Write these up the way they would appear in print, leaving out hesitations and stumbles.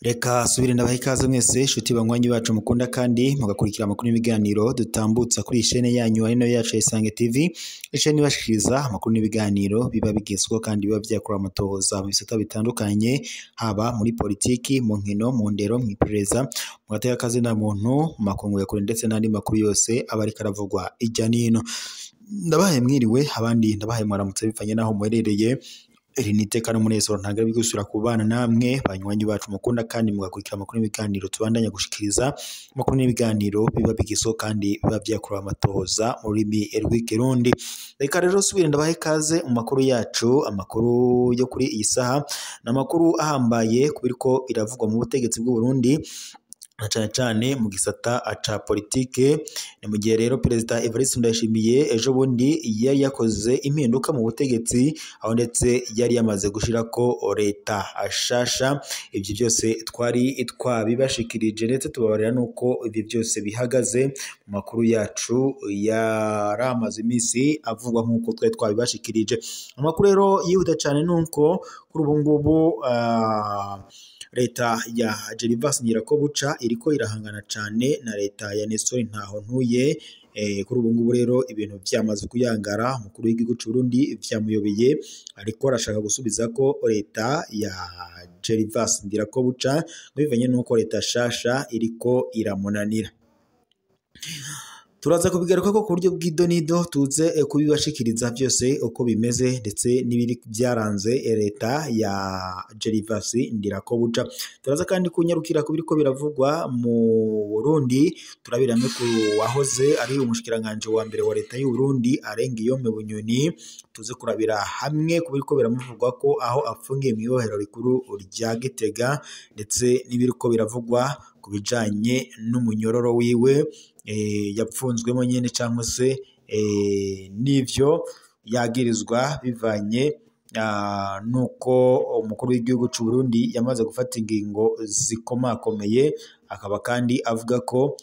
Reka subire ndabaha ikaze mwese shuti banywanyi bacu mukunda kandi mugakurikira amakuru n'ibiganiro dutambutsa kuri chaîne yanyu ari nayo yacu Isange TV. Chaîne ibashikiriza amakuru n'ibiganiro biba bigezweho kandi biba vyakora amatohoza mu bisata bitandukanye, haba muri politiki, mu nkino, mu ndero, mu iperereza, mu gateka kazi na muntu, mu makungu ya kure ndetse n'andi makuru yose aba ariko aravugwa ijya nino. Ndabahaye mwiriwe, abandi ndabahaye mwaramutse bivanye naho muherereye. Iri ni iteka n'umunezero ntagira bigusubira kubana namwe banywanyi bacu mukunda kandi mugakurikira amakuru n'ibiganiro tubandanya gushikiriza amakuru n'ibiganiro biba bigezweho kandi biba vyakora amatohoza mu rurimi rw'ikirundi. Reka rero subire ndabaha ikaze mu makuru yacu, amakuru yo kuri iyi saha n'amakuru ahambaye kubiriko biravugwa mu butegetsi bw'u Burundi na cane mu gisata ca politike. Ni mu gihe rero Perezida Evariste Ndayishimiye ejo bundi yari yakoze impinduka mu butegetsi, aho ndetse yari yamaze gushirako leta ashasha. Ivyo byose twari twabibashikirije ndetse tubabarira nuko ivyo byose bihagaze mu makuru yacu yaramaze imisi avugwa nkuko twari twabibashikirije. Amakuru rero yihuta cane nuko kuri ubu ngubu leta ya Gervas Ndirakobuca iriko irahangana cane na leta ya Nestor Ntahontuye. Kuri ubu ngubu rero ibintu vyamaze kuyangara, umukuru w'igihugu c'u Burundi vyamuyobeye, ariko arashaka gusubiza ko leta ya Gervas Ndirakobuca bivanye nuko leta shasha iriko iramunanira. Turaza kubigaruka ko ku buryo bw'idonido tuze kubibashikiriza byose uko bimeze ndetse n'ibiri byaranze leta ya Gervas Ndirakobuca. Turaza kandi kunyarukira kubiriko biravugwa mu Burundi, turabirame ku wahoze ari umushikiranganje wa mbere wa leta y'u Burundi Arengiyome Bunyoni. Tuze kurabira hamwe kubiriko biramuvugwa ko aho afungiye mu ibohero rikuru rya Gitega ndetse n'ibiriko biravugwa kubijanye n'umunyororo wiwe yapfunzwemo nyene cyangwa se n'ivyo yagirizwa bivanye nuko umukuru w'igihugu c'u Burundi yamaze gufata ingingo zikomakomeye. Akaba kandi avuga ko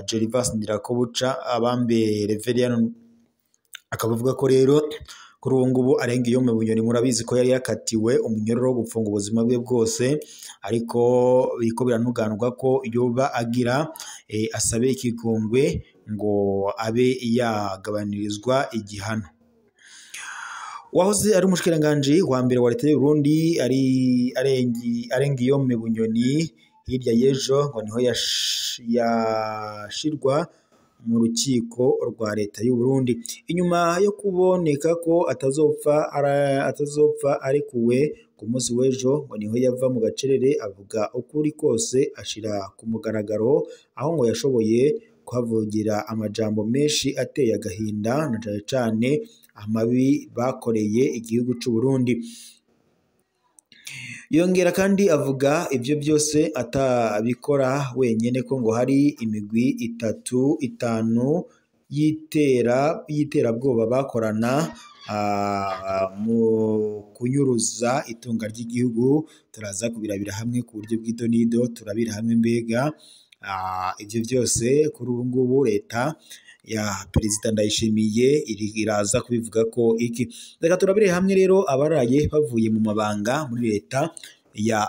Gervas Ndirakobuca abambe Reverien, akaba avuga ko rero kuri ubu ngubu Arengiyome Bunyoni murabizi ko yari yakatiwe umunyororo wo gupfunga ubuzima bwe bwose, ariko biriko biranuganurwa ko yoba agira asabe ikigongwe ngo abe yagabanirizwa igihano. Wahoze ari umushikiranganje wa mbere wa leta y'u Burundi ari Arengiyome Bunyoni, hirya y'ejo ngo niho yashirwa mu rukiko rwa leta y'u Burundi, inyuma yo kuboneka ko atazopfa arekuwe ku munsi w'ejo. Ngo niho yava mu gacerere avuga ukuri kose ashira ku mugaragaro, aho ngo yashoboye kuhavugira amajambo menshi ateye agahinda na cane amabi bakoreye igihugu c'u Burundi. Yongera kandi avuga ivyo byose atabikora wenyene, ko ngo hari imigwi itanu y'iterabwoba bakorana mu kunyuruza itunga ry'igihugu. Turaza kubirabira hamwe ku buryo bw'idonido, turabira hamwe mbega ivyo byose kuri ubu ngubu leta ya Perezida Ndayishimiye iraza kubivuga ko iki. Reka turabire hamwe rero abaraye bavuye mu mabanga muri leta ya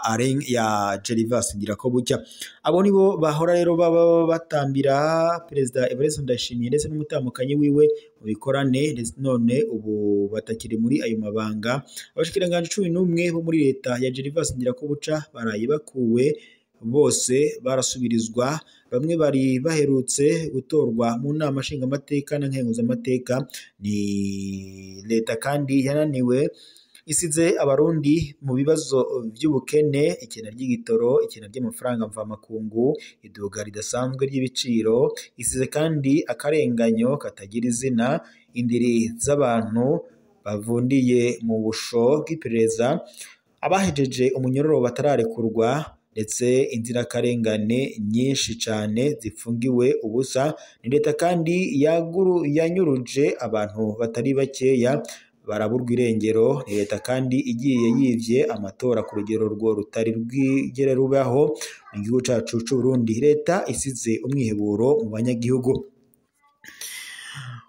Gervas Ndirakobuca. Abo nibo bahora rero baba batambira Perezida Evariste Ndayishimiye ndetse n'umutamukanyi wiwe mu bikorane, none ubu batakiri muri ayo mabanga. Abashikiranganje 11 bo muri leta ya Gervas Ndirakobuca baraye bakuwe, bose barasubirizwa. Bamwe bari baherutse gutorwa mu nama nshingamateka na nkenguzamateka. Ni leta kandi yananiwe, isize abarundi mu bibazo by'ubukene, ikena ry'igitoro, ikena ry'amafaranga mvamakungu, iduga ridasanzwe ry'ibiciro, isize kandi akarenganyo katagira izina, indiri z'abantu bavundiye mu busho bw'iperereza, abahejeje umunyororo batararekurwa, ndetse inzirakarengane nyinshi cane zifungiwe ubusa. Ni leta kandi yanyuruje abantu batari bakeya baraburwa irengero. Ni leta kandi igiye yivye amatora ku rugero rwo rutari rwigere rubaho mu gihugu cacu c'u Burundi. Leta isize umwiheburo mu banyagihugu.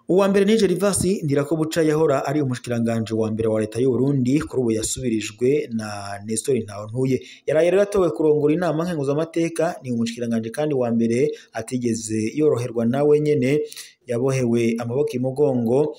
Uwa mbere ni Gervas Ndirakobuca yahora ari umushikiranganje wa mbere wa leta y'u Burundi kuri ubu yasubirijwe na Nestor Ntawontuye. Yaraye rero atowe kurongora inama nkenguzamateka, ni umushikiranganje kandi wa mbere atigeze yoroherwa nawe nyene, yabohewe amaboko imugongo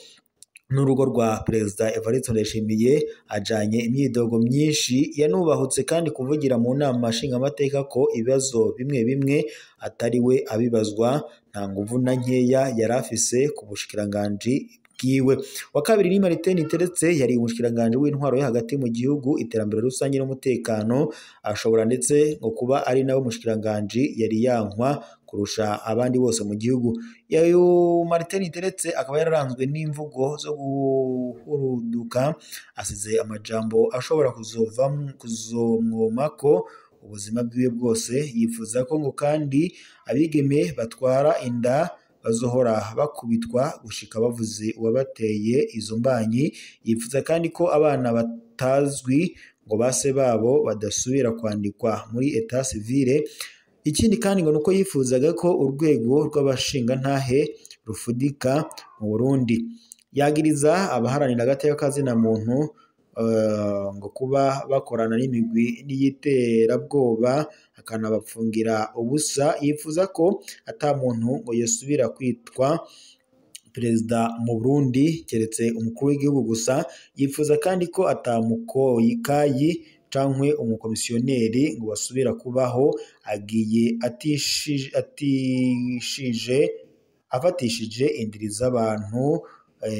n'urugo rwa Perezida Evariste Ndayishimiye, ajanye imyidogo myinshi, yanubahutse kandi kuvugira mu nama nshingamateka ko ibibazo bimwe bimwe atariwe abibazwa, nta nguvu na nkeya yari afise ku bushikiranganje bwiwe. Wa kabiri ni Martin Niteretse, yari umushikiranganje w'intwaro yo hagati mu gihugu, iterambere rusange n'umutekano, ashobora ndetse ngo kuba ari nawe umushikiranganje yari yankwa kurusha abandi bose mu gihugu. Yayo Martin Niteretse akaba yararanzwe n'imvugo zo guhuruduka, asize amajambo ashobora kuzomwomako ubuzima bwiwe bwose. Yifuza ko ngo kandi abigeme batwara inda bazohora bakubitwa gushika bavuze uwabateye izo mbanyi. Yifuza kandi ko abana batazwi ngo base babo badasubira kwandikwa muri etat civile. Ikindi kandi ngo nuko yifuzaga ko urwego rw'abashinga ntahe rufudika mu Burundi. Yagiriza abaharanira agateka kazina muntu ngo kuba bakorana n'imigwi n'iyiterabwoba, akanabapfungira ubusa. Yifuza ko ata muntu ngo yosubira kwitwa perezida mu Burundi keretse umukuru w'igihugu gusa. Yifuza kandi ko atamukoyikayi cankwe umukomisiyoneri ngo basubira kubaho agiye afatishije indiri z'abantu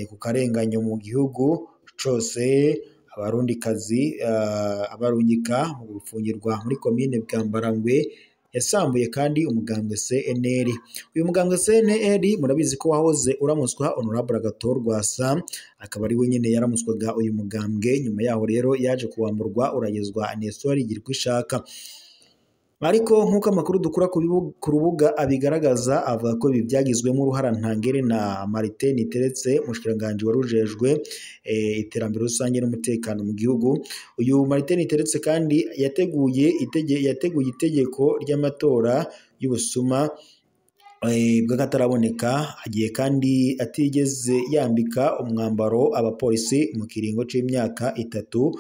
ku karenganyo mu gihugu cose. Abarundikazi abarungika mu gufungirwa muri komine Bwambarangwe. Yasambuye kandi umugambwe CNL. Uyu mugambwe CNL murabizi ko wahoze uramuswa Honorable Agathon Rwasa, akaba ari we nyene yaramuswaga uyu mugambwe. Nyuma yaho rero yaje kuwamburwa uragezwa Nestor Girkwishaka. Ariko nk'uko amakuru dukura ku rubuga abigaragaza, avuga ko ibi byagizwemo uruhara ntangere na Martin Niteretse, mushikiranganje warujejwe iterambere rusange n'umutekano mu gihugu. Uyu Martin Niteretse kandi yateguye itegeko ry'amatora y'ubusuma bw'akataraboneka. Agiye kandi atigeze yambika umwambaro abapolisi mu kiringo c'imyaka 3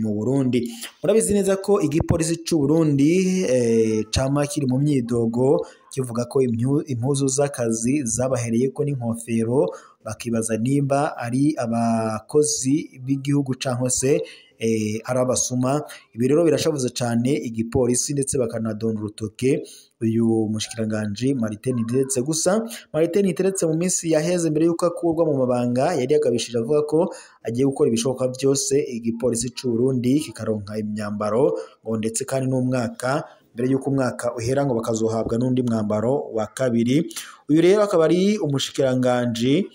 mu Burundi. Murabizi neza ko igipolisi c'u Burundi cama kiri mu myidogo, kivuga ko impuzu z'akazi zabahereyeko n'inkofero, bakibaza nimba ari abakozi b'igihugu canke se ari abasuma. Ibi rero birashavuze cane igipolisi, ndetse bakanadonda urutoke uyu mushikiranganje Martin Niteretse. Gusa Martin Niteretse mu minsi yaheze mbere yuko akurwa mu mabanga, yari yagabishije avuga ko agiye gukora ibishoboka byose igipolisi c'u Burundi kikaronka imyambaro ngo, ndetse kandi n'umwaka mbere yuko umwaka uhera ngo bakazohabwa n'undi mwambaro wa kabiri. Uyu rero akaba ari umushikiranganje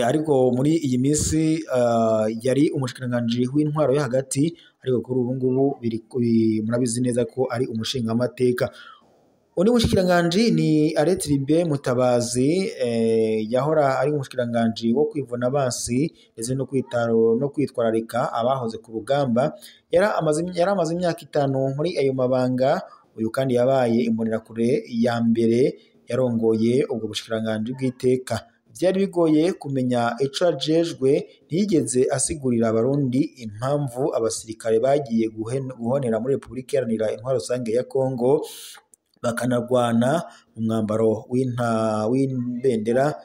ariko muri iyi minsi yari umushikiranganje w'intwaro yo hagati, ariko kuri ubu ngubu murabizi neza ko ari umushingamateka. Undi mushikiranganje ni Aretribe Mutabazi, yahora ari umushikiranganje wo kwivuna abansi ndetse no kwitwararika abahoze ku rugamba. Yari amaze imyaka 5 muri ayo mabanga. Uyu kandi yabaye imbonerakure ya mbere yarongoye ubwo bushikiranganje bw'iteka. Byari bigoye kumenya ico ajejwe, ntiyigeze asigurira abarundi impamvu abasirikare bagiye guhonera muri Republika Iharanira Intwaro Rusange ya Kongo, bakanarwana mu mwambaro w'ibendera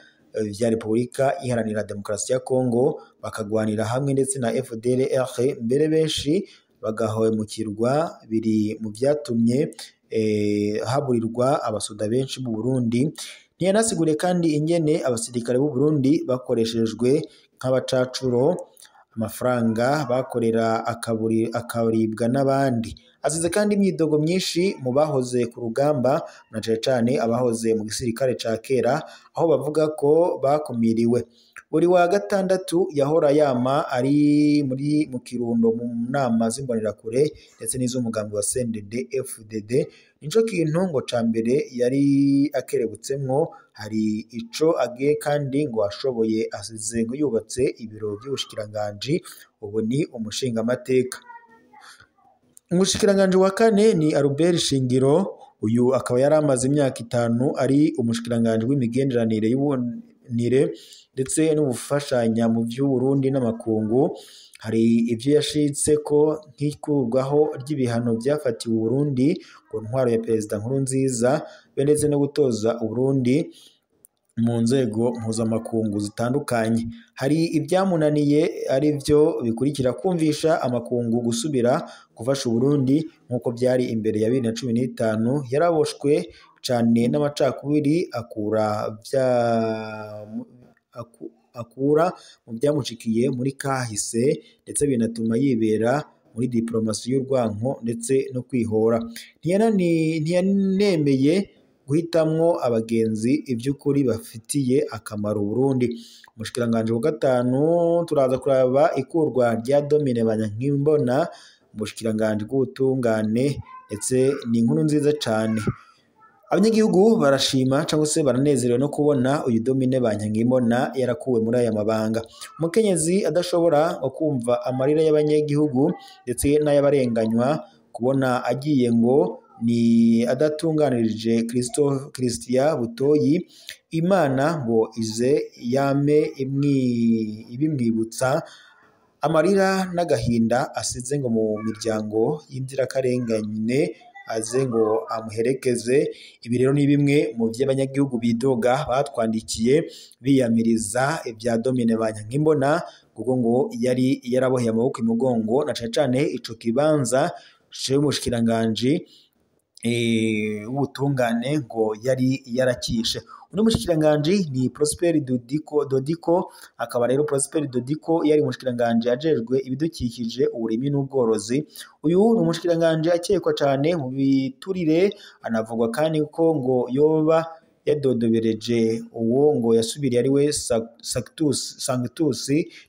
vya Republika Iharanira Demokarasi ya Kongo, bakagwanira hamwe ndetse na FDLR. Mbere benshi bagahemukirwa, biri mu vyatumye haburirwa abasoda benshi mu Burundi. Ntiyanasigure kandi ingene abasirikare b'u Burundi bakoreshejwe nk'abacacuro, amafaranga bakorera akaribwa n'abandi. Asize kandi imyidogo myinshi mu bahoze ku rugamba, na cane abahoze mu gisirikare ca kera, aho bavuga ko bakumiriwe. Buri wa gatandatu yahora yama ari mu Kirundo mu nama z'imbonerakure ndetse n'iz'umugambi wa CNDD FDD. Nico kintu ngo ca mbere yari akerebutsemwo. Hari ico agiye kandi ngo ashoboye, asize ngo yubatse ibiro by'ubushikiranganje, ubu ni umushingamateka. Umushikiranganje wa kane ni Albert Shingiro. Uyu akaba yari amaze imyaka 5 ari umushikiranganje w'imigenderanire imigenderanire ndetse n'ubufashanya mu by'Uburundi n'amakungu. Hari ivyo yashitseko nk'ikurwaho ry'ibihano vyafatiwe Uburundi ku ntwaro ya Perezida Nkurunziza, ndetse no gutoza Uburundi mu nzego mpuzamakungu zitandukanye. Hari ibyamunaniye ari vyo bikurikira: kumvisha amakungu gusubira gufasha Uburundi nk'uko byari imbere ya 2015. Yaraboshwe cane n'amacakubiri akura mu byamushikiye muri kahise, ndetse binatuma yibera muri diplomasi y'urwanko ndetse no kwihora. Ntiyanemeye guhitamwo abagenzi ivy'ukuri bafitiye akamaro Burundi. Umushikiranganji wa gatanu turaza kuraba ikurwa rya Domine Banyankimbona mu bushikiranganji bw'ubutungane, ndetse ni inkuru nziza cane. Abanyagihugu barashima cyangwa se baranezerewe no kubona uyu Domine Banyankimbona yarakuwe muri aya mabanga. Umukenyezi adashobora kumva amarira y'abanyagihugu ndetse n'ayabarenganywa, kubona agiye ngo ni adatunganirije Christian Butoyi, Imana ngo ize yame ibimwibutsa amarira n'agahinda asize ngo mu miryango y'inzirakarengane, aze ngo amuherekeze. Ibi rero ni bimwe mu by'abanyagihugu bidoga batwandikiye biyamiriza ibya Domine Banyankimbona, kuko ngo yari yaraboheye amaboko imugongo na cane ico kibanza c'umushikiranganji ubutungane ngo yari yarakishe. Uno mushikiranganji ni Prosper Dodiko. Akaba rero Prosper Dodiko yari umushikiranganji ajejwe ibidukikije, uburimi n'ubworozi. Uyu ni umushikiranganji akekwa cane mu biturire, anavugwa kandi ko ngo yoba yadodobereje uwo ngo yasubiriye ari we Sanctus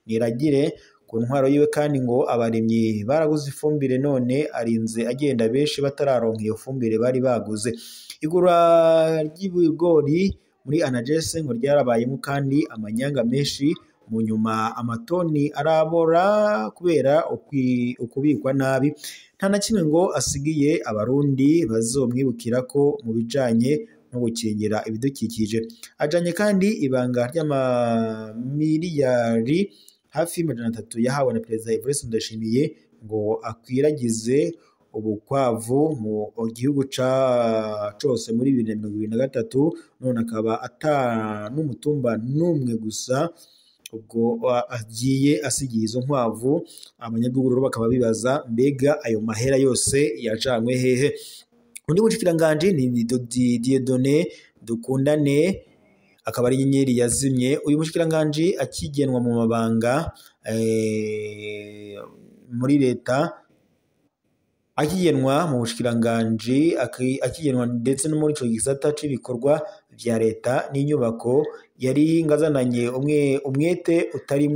Niragire ku ntwaro yiwe, kandi ngo abarimyi baraguze ifumbire, none arinze agenda benshi batararonka iyo fumbire bari baguze. Igura ry'ibigori muri Anagese ngo ryarabayemo kandi amanyanga menshi, mu nyuma amatoni arabora kubera ukubikwa nabi. Nta na kimwe ngo asigiye abarundi bazomwibukira ko mu bijanye no gukingira ibidukikije. Ajanye kandi ibanga ry'amamiliyari hafi 300 yahawe na Perezida Evariste Ndayishimiye ngo akwiragize ubukwavu mu gihugu cose muri 2023. None akaba ata n'umutumba n'umwe gusa ubwo agiye asigiye izo nkwavu. Abanyagihugu rero bakaba bibaza, mbega ayo mahera yose yajanywe hehe? Undi mushikiranganji ni Dieudonné Dukundane, akaba ari inyenyeri yazimye. Uyu mushikiranganji akigenwa mu mabanga muri leta, akigenwa mu bushikiranganji, akigenwa ndetse no muri ico gisata c'ibikorwa vya leta n'inyubako, yari ngazananye umwete utari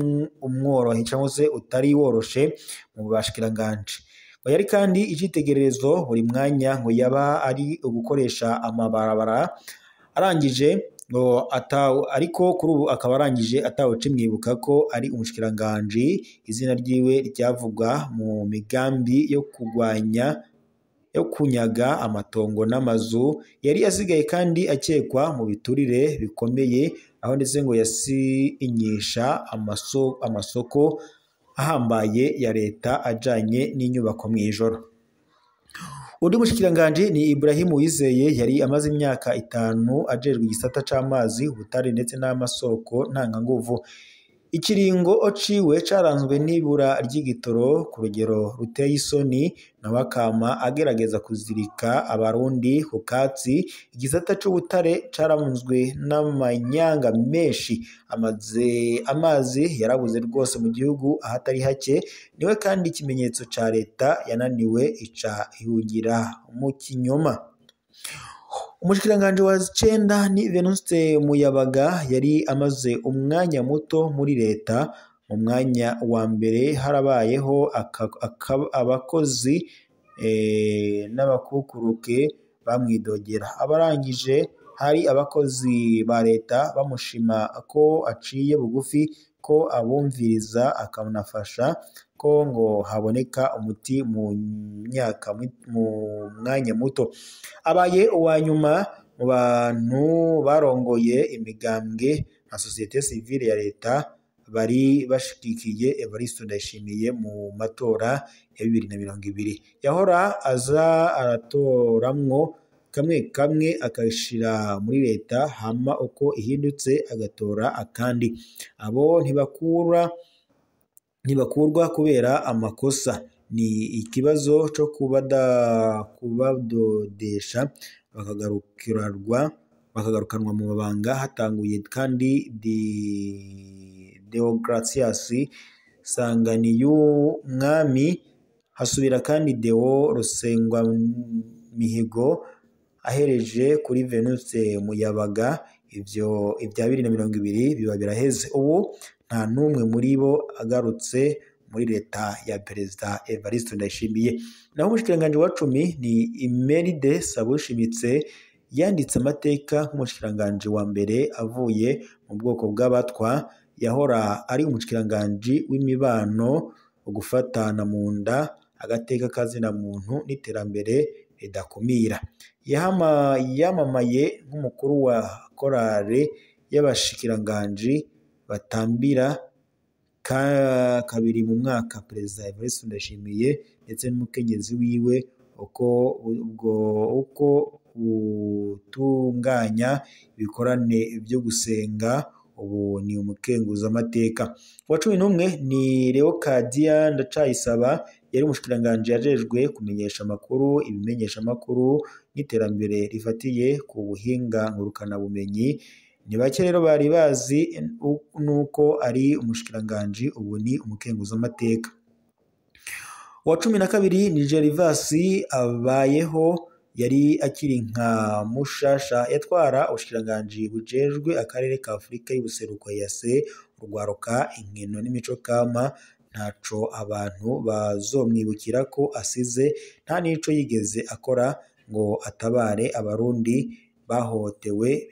umworohe cyangwa se utari woroshe mu bashikiranganji. Yari kandi icitegererezo buri mwanya ngo yaba ari ugukoresha amabarabara arangije ngo ariko kuri ubu akaba arangije atawe cimwibuka ko ari umushikiranganji. Izina ryiwe ryavugwa mu migambi yo kunyaga amatongo n'amazu. Yari asigaye kandi akekwa mu biturire bikomeye, aho ndetse ngo yasinyisha amasoko ahambaye ya leta ajanye n'inyubako mw'ijoro. Undi mushikiranganji ni Ibrahim Uwizeye, yari amaze imyaka 5 ajejwe igisata c'amazi, ubutare ndetse n'amasoko ntanganguvu. Ikiringo ciwe caranzwe n'ibura ry'igitoro ku rugero ruteye isoni, nawe akama agerageza kuzirika abarundi ku katsi. Igisata c'ubutare caranzwe n'amanyanga menshi, amazi yarabuze rwose mu gihugu ahatari hake. Niwe kandi ikimenyetso ca leta yananiwe ica ihungira mu kinyoma. Umushikiranganji wa 9 ni Venuste Muyabaga, yari amaze umwanya muto muri leta. Mu mwanya wa mbere harabayeho abakozi n'abakukuruke bamwidogera. Abarangije hari abakozi ba leta bamushima ko aciye bugufi, ko abumviriza akanafasha ko ngo haboneka umuti mu mwanya muto. Abaye uwa nyuma mu bantu barongoye imigambwe na societe civile ya leta bari bashigikiye Evariste Ndayishimiye mu matora ya 2020. Yahora aza aratoramwo kamwe kamwe akashira muri leta, hama uko ihindutse agatora akandi. Abo ntibakurwa kubera amakosa, ni ikibazo cyo kubadodesha bakagarukanwa mu mabanga. Hatanguye kandi Deogratias Sanganiyumwami, hasubira kandi Deo Rusengwamihigo, ahereje kuri Venuste Muyabaga. Ivyo ibya 2020 biba biraheze, ubu nta numwe muri bo agarutse muri leta ya Perezida Evariste Ndayishimiye. Naho umushikiranganje wa 10 ni Imeride Sabushimitse, yanditse amateka nk'umushikiranganje wa mbere avuye mu bwoko bw'abatwa. Yahora ari umushikiranganje w'imibano, ugufatana mu nda, agateka kazina muntu n'iterambere ridakumira. Yamamaye nk'umukuru wa korale y'abashikiranganje batambira kabiri mu mwaka Perezida Evariste Ndayishimiye ndetse n'umukenyezi wiwe uko utunganya ibikorane byo gusenga. Ubu ni umukenguza amateka. Wa 11 ni Leocadia Ndacayisaba, yari umushikiranganje yajejwe kumenyesha amakuru, ibimenyesha amakuru n'iterambere rifatiye ku buhinga ngurukana bumenyi. Ni bake rero bari bazi nuko ari umushikiranganje, ubu ni umukenguza amateka. Wa 12 ni Gervas Abayeho, yari akiri nka mushasha, yatwara ubushikiranganje bujejwe akarere ka Afrika y'ubuseruko yase urwaruka, inkino n'imico kama. Ntaco abantu bazomwibukira ko asize, nta nico yigeze akora ngo atabare abarundi bahotewe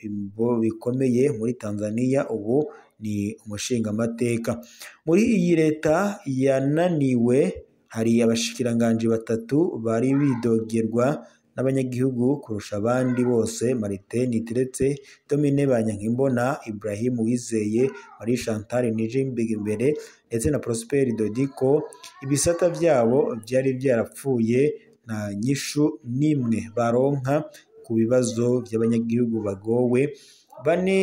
bikomeye muri Tanzania. Ubu ni umushinga amateka. Muri iyi leta yananiwe hari abashikiranganje batatu bari bidogerwa n'abanyagihugu kurusha abandi bose: Martin Niteretse, Domine Banyankimbona, Ibrahim Wizeye, Marie Chantal Nijimbere ndetse na Prosper Dodiko. Ibisata byabo byari byarapfuye, nta nyishu nimwe baronka ku bibazo by'abanyagihugu bagowe. Bane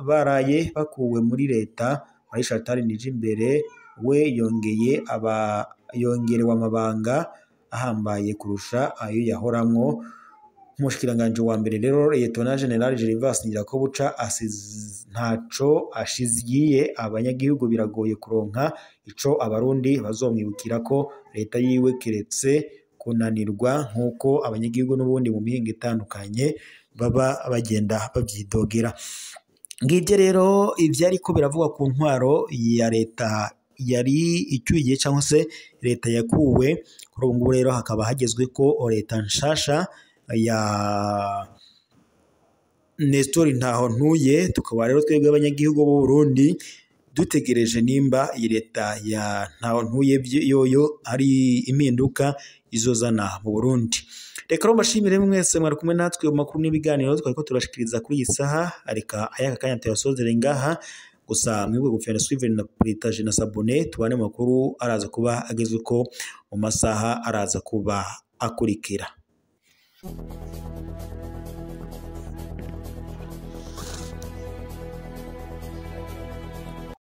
baraye bakuwe muri leta. Marie Chantal Nijimbere we yongerewe amabanga ahambaye kurusha ayo yahoramwo nk'umushikiranganje wa mbere. Rero Lieutenant General Gervas Ndirakobuca ntaco ashiziye abanyagihugu, biragoye kuronka ico abarundi bazomwibukira ko leta yiwe, keretse kunanirwa nk'uko abanyagihugu n'ubundi mu mihingo itandukanye baba bagenda babyidogera. Ngibyo rero ivyari ko biravugwa ku ntwaro ya leta yari icyuye cyangwa se leta yakuwe. Kuri ubu ngubu rero hakaba hagezwe ko leta nshasha ya Nestor Ntahontuye. Tukaba rero twebwe abanyagihugu b'u Burundi dutegereje nimba iyi leta ya Ntahontuye yoyo ari impinduka izozana mu Burundi. Reka rero mbashimire mwese mwari kumwe natwe mu makuru n'ibiganiro twariko turashikiriza kuri iyi saha. Areka ayaka kanya tuyasozere ngaha, gusa mwebwe gufera suivre na partage na s'abonner, tubane makuru araza kuba ageze uko mu masaha araza kuba akurikira.